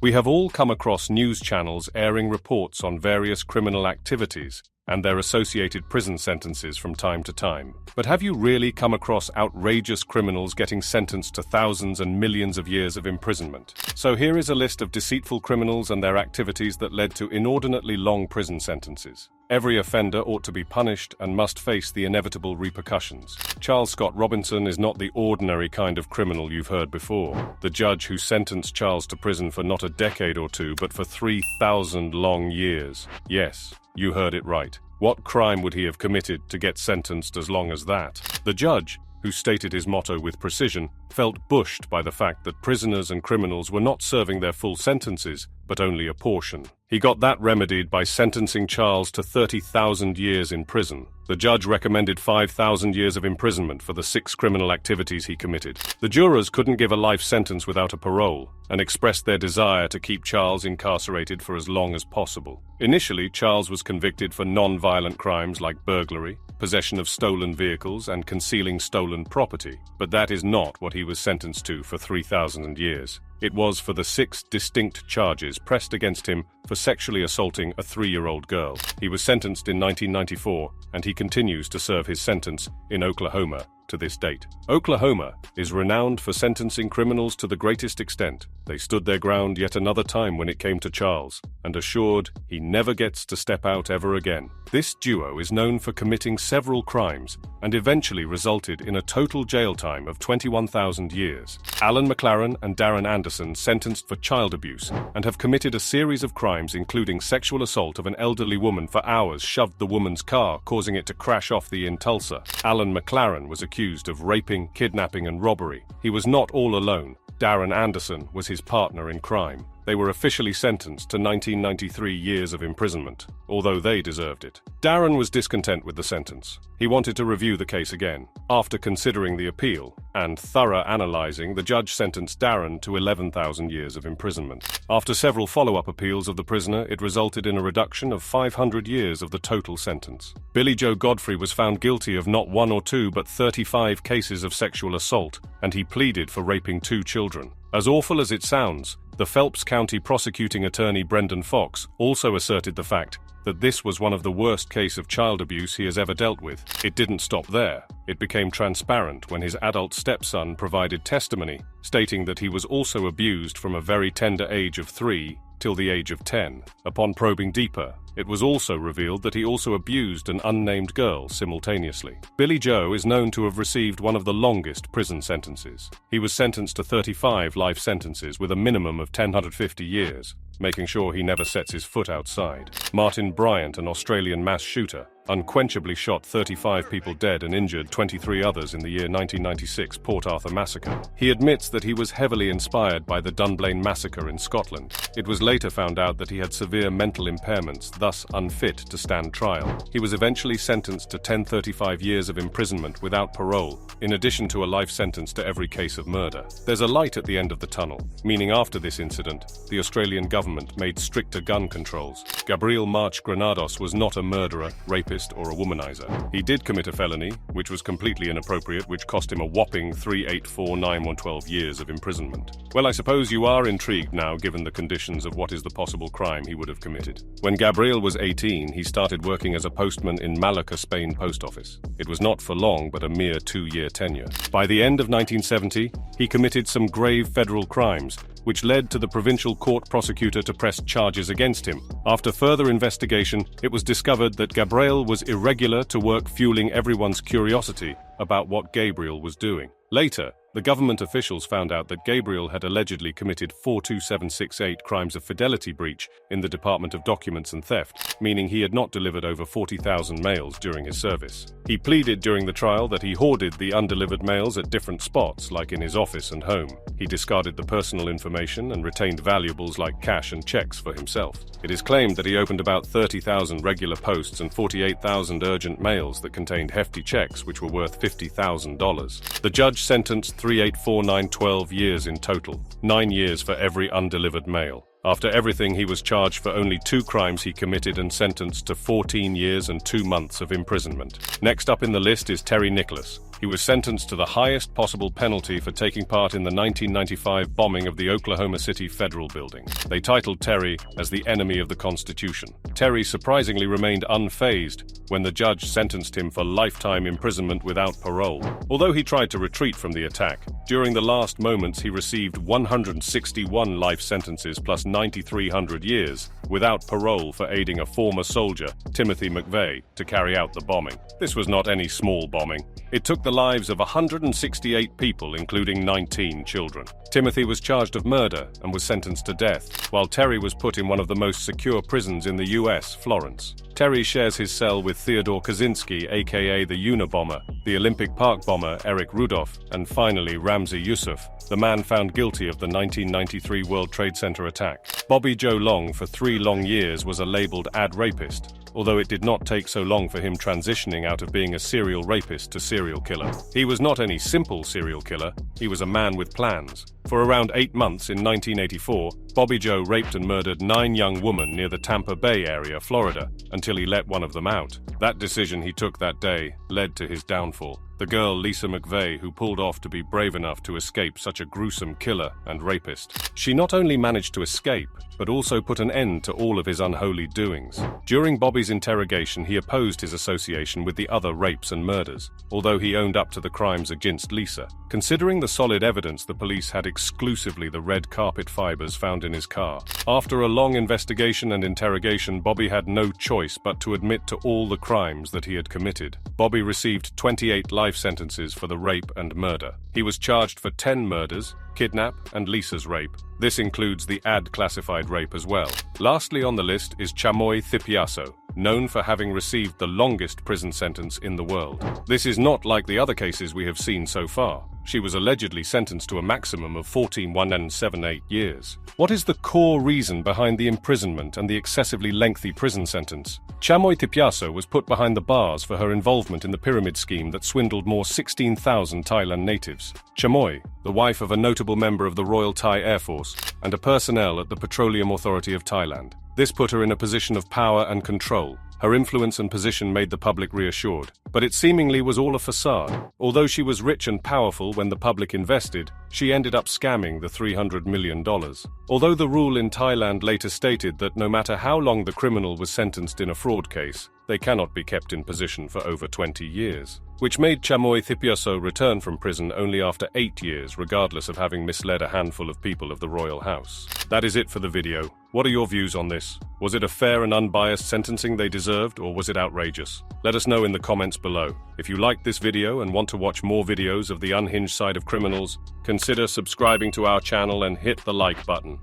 We have all come across news channels airing reports on various criminal activities and their associated prison sentences from time to time. But have you really come across outrageous criminals getting sentenced to thousands and millions of years of imprisonment? So here is a list of deceitful criminals and their activities that led to inordinately long prison sentences. Every offender ought to be punished and must face the inevitable repercussions. Charles Scott Robinson is not the ordinary kind of criminal you've heard before. The judge who sentenced Charles to prison for not a decade or two, but for 3,000 long years. Yes, you heard it right. What crime would he have committed to get sentenced as long as that? The judge, who stated his motto with precision, felt bushed by the fact that prisoners and criminals were not serving their full sentences, but only a portion. He got that remedied by sentencing Charles to 30,000 years in prison. The judge recommended 5,000 years of imprisonment for the 6 criminal activities he committed. The jurors couldn't give a life sentence without a parole, and expressed their desire to keep Charles incarcerated for as long as possible. Initially, Charles was convicted for non-violent crimes like burglary, possession of stolen vehicles, and concealing stolen property. But that is not what he was sentenced to for 3,000 years. It was for the 6 distinct charges pressed against him for sexually assaulting a 3-year-old girl. He was sentenced in 1994, and he continues to serve his sentence in Oklahoma to this date. Oklahoma is renowned for sentencing criminals to the greatest extent. They stood their ground yet another time when it came to Charles, and assured he never gets to step out ever again. This duo is known for committing several crimes, and eventually resulted in a total jail time of 21,000 years. Alan McLaren and Darren Anderson sentenced for child abuse, and have committed a series of crimes including sexual assault of an elderly woman for hours, shoved the woman's car, causing it to crash off the in Tulsa. Alan McLaren was accused of raping, kidnapping, and robbery. He was not all alone. Darren Anderson was his partner in crime. They were officially sentenced to 1993 years of imprisonment, although they deserved it. Darren was discontent with the sentence. He wanted to review the case again. After considering the appeal and thorough analyzing, the judge sentenced Darren to 11,000 years of imprisonment. After several follow-up appeals of the prisoner, it resulted in a reduction of 500 years of the total sentence. Billy Joe Godfrey was found guilty of not 1 or 2 but 35 cases of sexual assault, and he pleaded for raping 2 children. As awful as it sounds, the Phelps County prosecuting attorney Brendan Fox also asserted the fact that this was one of the worst cases of child abuse he has ever dealt with. It didn't stop there. It became transparent when his adult stepson provided testimony, stating that he was also abused from a very tender age of 3 till the age of 10. Upon probing deeper, it was also revealed that he also abused an unnamed girl simultaneously. Billy Joe is known to have received one of the longest prison sentences. He was sentenced to 35 life sentences with a minimum of 1,050 years, making sure he never sets his foot outside. Martin Bryant, an Australian mass shooter, unquenchably shot 35 people dead and injured 23 others in the year 1996 Port Arthur massacre. He admits that he was heavily inspired by the Dunblane massacre in Scotland. It was later found out that he had severe mental impairments, thus unfit to stand trial. He was eventually sentenced to 1035 years of imprisonment without parole, in addition to a life sentence to every case of murder. There's a light at the end of the tunnel, meaning after this incident, the Australian government made stricter gun controls. Gabriel March Granados was not a murderer, rapist, or a womanizer. He did commit a felony, which was completely inappropriate, which cost him a whopping 3,849,112 years of imprisonment. Well, I suppose you are intrigued now, given the conditions of what is the possible crime he would have committed. When Gabriel was 18, he started working as a postman in Malacca, Spain post office. It was not for long, but a mere 2-year tenure. By the end of 1970, he committed some grave federal crimes, which led to the provincial court prosecutor to press charges against him. After further investigation, it was discovered that Gabriel was irregular to work, fueling everyone's curiosity about what Gabriel was doing. Later, the government officials found out that Gabriel had allegedly committed 42768 crimes of fidelity breach in the Department of Documents and Theft, meaning he had not delivered over 40,000 mails during his service. He pleaded during the trial that he hoarded the undelivered mails at different spots, like in his office and home. He discarded the personal information and retained valuables like cash and checks for himself. It is claimed that he opened about 30,000 regular posts and 48,000 urgent mails that contained hefty checks which were worth $50,000. The judge sentenced 3,849,12 years in total, 9 years for every undelivered mail. After everything, he was charged for only 2 crimes he committed and sentenced to 14 years and 2 months of imprisonment. Next up in the list is Terry Nicholas, He was sentenced to the highest possible penalty for taking part in the 1995 bombing of the Oklahoma City Federal Building. They titled Terry as the enemy of the Constitution. Terry surprisingly remained unfazed when the judge sentenced him for lifetime imprisonment without parole. Although he tried to retreat from the attack, during the last moments he received 161 life sentences plus 9,300 years without parole for aiding a former soldier, Timothy McVeigh, to carry out the bombing. This was not any small bombing. It took the lives of 168 people, including 19 children. Timothy was charged of murder and was sentenced to death, while Terry was put in one of the most secure prisons in the US, Florence. Terry shares his cell with Theodore Kaczynski, aka the Unabomber, the Olympic Park bomber Eric Rudolph, and finally Ramzi Yousef, the man found guilty of the 1993 World Trade Center attack. Bobby Joe Long, for 3 long years, was a labeled ad rapist, although it did not take so long for him transitioning out of being a serial rapist to serial killer. He was not any simple serial killer, he was a man with plans. For around 8 months in 1984, Bobby Joe raped and murdered 9 young women near the Tampa Bay area, Florida, until he let one of them out. That decision he took that day led to his downfall. The girl Lisa McVeigh, who pulled off to be brave enough to escape such a gruesome killer and rapist. She not only managed to escape, but also put an end to all of his unholy doings. During Bobby's interrogation, he opposed his association with the other rapes and murders, although he owned up to the crimes against Lisa. Considering the solid evidence, the police had exclusively the red carpet fibers found in his car. After a long investigation and interrogation, Bobby had no choice but to admit to all the crimes that he had committed. Bobby received 28 life sentences for the rape and murder. He was charged for 10 murders, kidnap, and Lisa's rape. This includes the ad-classified rape as well. Lastly on the list is Chamoy Thipiasso, known for having received the longest prison sentence in the world. This is not like the other cases we have seen so far. She was allegedly sentenced to a maximum of 14 178 years. What is the core reason behind the imprisonment and the excessively lengthy prison sentence? Chamoy Thipiasso was put behind the bars for her involvement in the pyramid scheme that swindled more 16,000 Thailand natives. Chamoy, the wife of a notable member of the Royal Thai Air Force and a personnel at the Petroleum Authority of Thailand. This put her in a position of power and control. Her influence and position made the public reassured, but it seemingly was all a facade. Although she was rich and powerful when the public invested, she ended up scamming the $300 million. Although the rule in Thailand later stated that no matter how long the criminal was sentenced in a fraud case, they cannot be kept in position for over 20 years, which made Chamoy Thipiasso return from prison only after 8 years, regardless of having misled a handful of people of the royal house. That is it for the video. What are your views on this? Was it a fair and unbiased sentencing they deserved, or was it outrageous? Let us know in the comments below. If you liked this video and want to watch more videos of the unhinged side of criminals, consider subscribing to our channel and hit the like button.